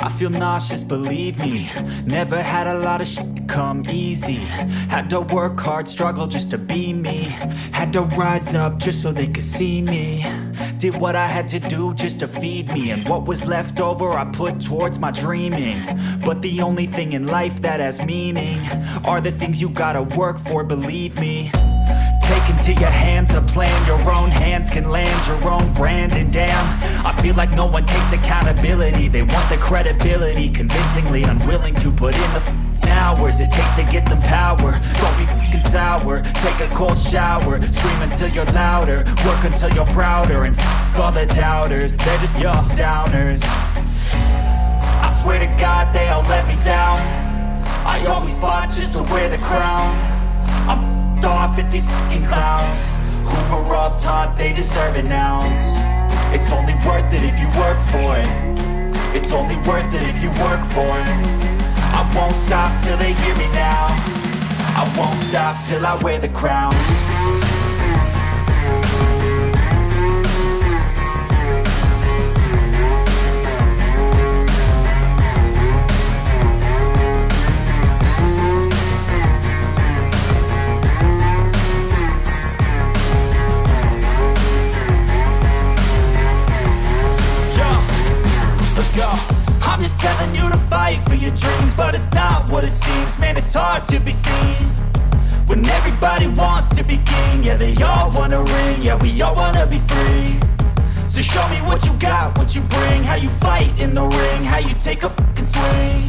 I feel nauseous, believe me. Never had a lot of shit come easy. Had to work hard, struggle just to be me. Had to rise up just so they could see me. Did what I had to do just to feed me. And what was left over I put towards my dreaming. But the only thing in life that has meaning are the things you gotta work for, believe me. Take into your hands a plan. Your own hands can land your own brand. And damn, I feel like no one takes accountability. They want the credibility, convincingly unwilling to put in the hours it takes to get some power. Don't be f***ing sour. Take a cold shower. Scream until you're louder. Work until you're prouder. And f*** all the doubters, they're just your downers. I swear to God they all let me down. I always fought just to wear the crown. I'm off at these fucking clowns who were all taught they deserve an ounce. It's only worth it if you work for it. It's only worth it if you work for it. I won't stop till they hear me now. I won't stop till I wear the crown. I'm just telling you to fight for your dreams, but it's not what it seems. Man, it's hard to be seen when everybody wants to be king. Yeah, they all wanna ring, yeah, we all wanna be free. So show me what you got, what you bring, how you fight in the ring, how you take a fucking swing.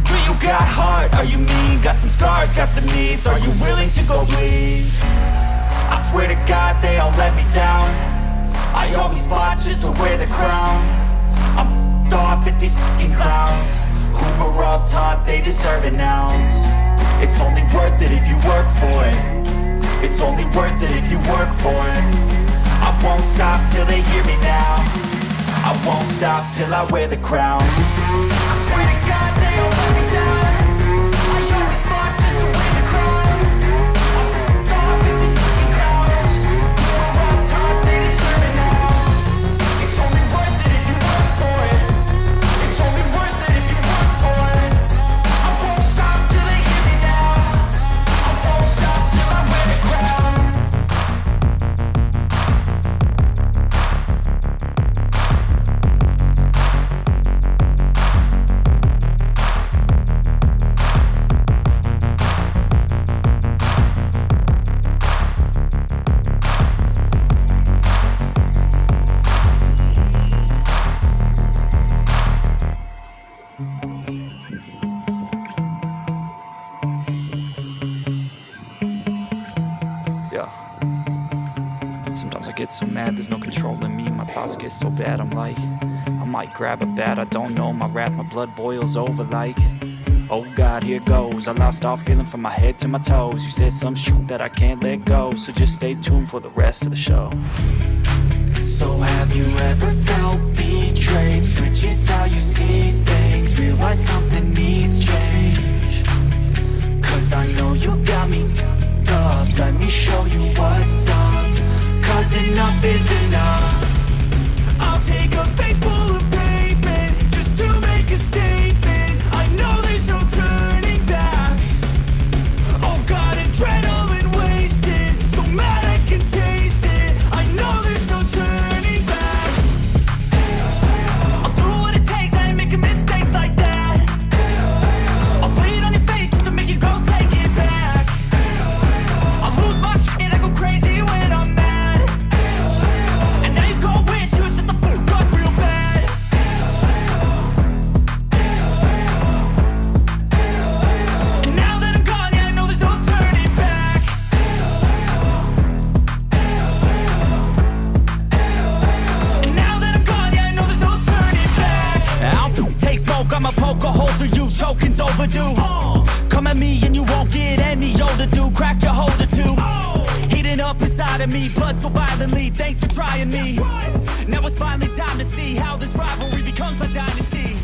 Do you got heart, are you mean? Got some scars, got some needs, are you willing to go bleed? I swear to God they all let me down. I always fought just to wear the crown. I'm off at these fucking clowns who were all taught they deserve an ounce. It's only worth it if you work for it. It's only worth it if you work for it. I won't stop till they hear me now. I won't stop till I wear the crown. I swear to God they all let me down. I always fought just to wear the crown. I'm off at these fucking clowns who were all taught they deserve an ounce. It's only worth it if you work for it. It's only worth it if you work for it. I won't stop till they hear me now. I won't stop till I wear the crown. Sometimes I get so mad, there's no controlling me. My thoughts get so bad, I'm like, I might grab a bat, I don't know. My wrath, my blood boils over like, oh God, here goes. I lost all feeling from my head to my toes. You said some shit that I can't let go, so just stay tuned for the rest of the show. So have you ever felt betrayed? Switches how you see things, realize something needs change. Cause I know you got me f***ed up. Let me show you what's up. Cause enough is enough. I'll take a face full of pavement just to make a statement. I know there's no turning back. Oh God, adrenaline wasted, so mad I can taste it. I know there's no turning back. I'll do what it takes, I ain't making mistakes like that. I'll bleed on your face just to make you go take it back. I'll lose my shit and I go crazy when I'm mad. I'ma poke a hole through you, choking's overdue. Come at me and you won't get any older, dude. Crack your holder too. Heating up inside of me, blood so violently. Thanks for trying me. Now it's finally time to see how this rivalry becomes a dynasty.